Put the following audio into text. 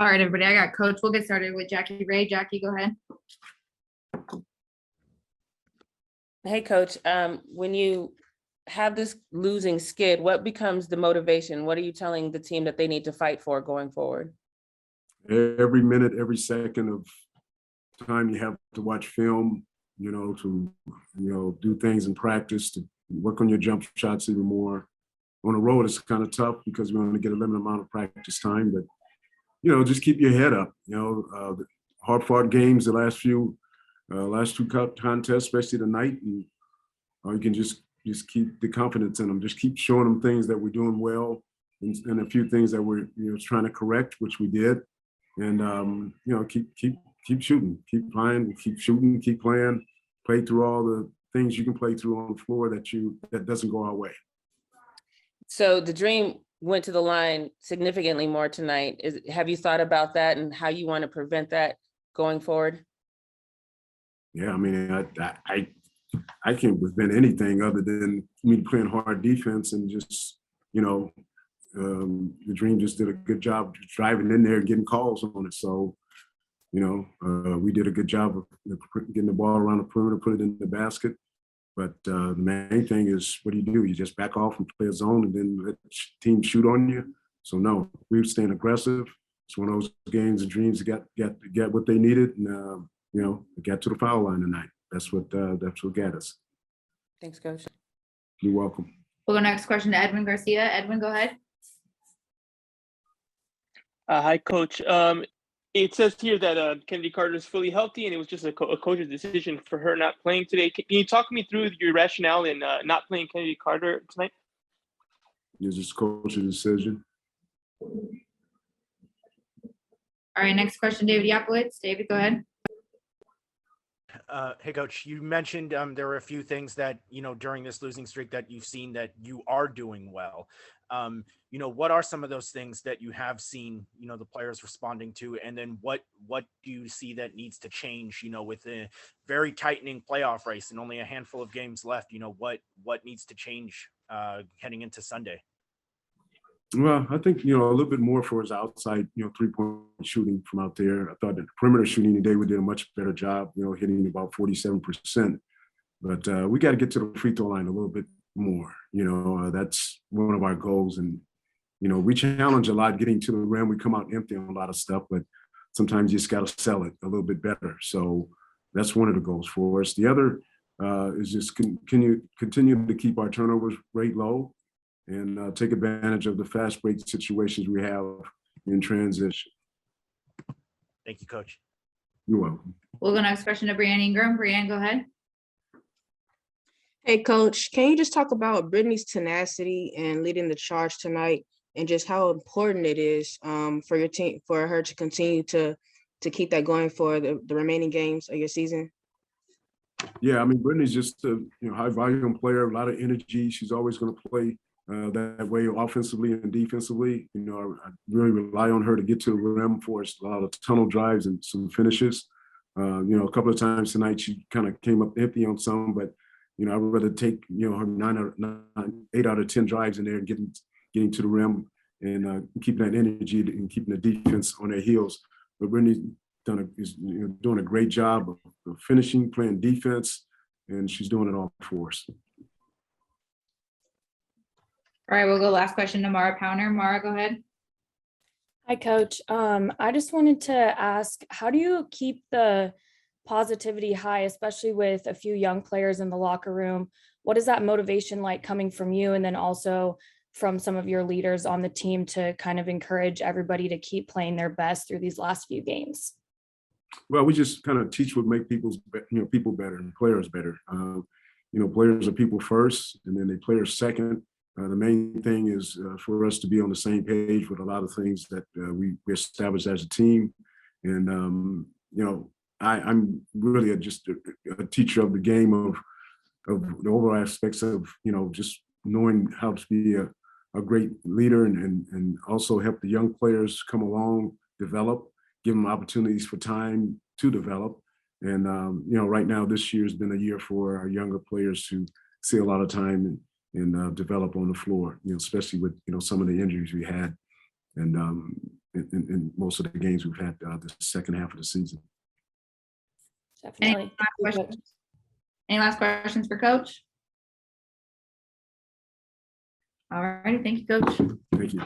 All right, everybody, I got coach. We'll get started with Jackie Ray. Jackie, go ahead. Hey, coach, when you have this losing skid, what becomes the motivation? What are you telling the team that they need to fight for going forward? Every minute, every second of time you have to watch film, to, do things in practice, to work on your jump shots even more. On the road, it's kind of tough because we only get a limited amount of practice time, but, just keep your head up. The hard-fought games, the last two contests, especially tonight, and you can just keep the confidence in them. Just keep showing them things that we're doing well, and a few things that we're trying to correct, which we did, and keep shooting, keep playing, keep shooting, keep playing, play through all the things you can play through on the floor that doesn't go our way. So the Dream went to the line significantly more tonight. Have you thought about that and how you want to prevent that going forward? Yeah, I mean, I can't prevent anything other than me playing hard defense and just, the Dream just did a good job driving in there and getting calls on it. So, we did a good job of getting the ball around the perimeter, put it in the basket. But the main thing is, what do? You just back off and play a zone and then let the team shoot on you. So no, we were staying aggressive. It's one of those games and Dreams got what they needed, and it got to the foul line tonight. That's what got us. Thanks, coach. You're welcome. We'll go next question to Edwin Garcia. Edwin, go ahead. Hi, coach. It says here that Kennedy Carter is fully healthy, and it was just a coach's decision for her not playing today. Can you talk me through your rationale in not playing Kennedy Carter tonight? It's just coach's decision. All right, next question, David Yapowitz. David, go ahead. Hey, coach, you mentioned there were a few things that, during this losing streak that you've seen that you are doing well. What are some of those things that you have seen, the players responding to? And then what do you see that needs to change, with a very tightening playoff race and only a handful of games left? What needs to change heading into Sunday? Well, I think, a little bit more for his outside, 3-point shooting from out there. I thought that the perimeter shooting today, we did a much better job, hitting about 47%. But we got to get to the free throw line a little bit more. That's one of our goals. And, we challenge a lot getting to the rim. We come out empty on a lot of stuff, but sometimes you just got to sell it a little bit better. So that's one of the goals for us. The other is just continue to keep our turnovers rate low and take advantage of the fast break situations we have in transition. Thank you, coach. You're welcome. We'll go next question to Brianne Ingram. Brianne, go ahead. Hey, coach, can you just talk about Brittney's tenacity and leading the charge tonight, and just how important it is for your team, for her to continue to keep that going for the remaining games of your season? Yeah, I mean, Brittney's just a high volume player, a lot of energy. She's always going to play that way offensively and defensively. I really rely on her to get to the rim for us, a lot of tunnel drives and some finishes. A couple of times tonight she kind of came up empty on some, but I'd rather take her 8 out of 10 drives in there and getting to the rim and keeping that energy and keeping the defense on their heels. But Brittney's is doing a great job of finishing, playing defense, and she's doing it all for us. All right, we'll go last question to Mara Powner. Mara, go ahead. Hi, coach. I just wanted to ask, how do you keep the positivity high, especially with a few young players in the locker room? What is that motivation like coming from you, and then also from some of your leaders on the team, to kind of encourage everybody to keep playing their best through these last few games? Well, we just kind of teach what make people better and players better. Players are people first, and then they players second. The main thing is for us to be on the same page with a lot of things that we established as a team. And, I'm really just a teacher of the game of the overall aspects of, just knowing how to be a great leader and also help the young players come along, develop, give them opportunities for time to develop. And, right now, this year has been a year for our younger players to see a lot of time and develop on the floor, especially with, some of the injuries we had. And, in most of the games we've had the second half of the season. Definitely. Thank you, Coach. questions? Any last questions for Coach? All righty, thank you, Coach. Thank you.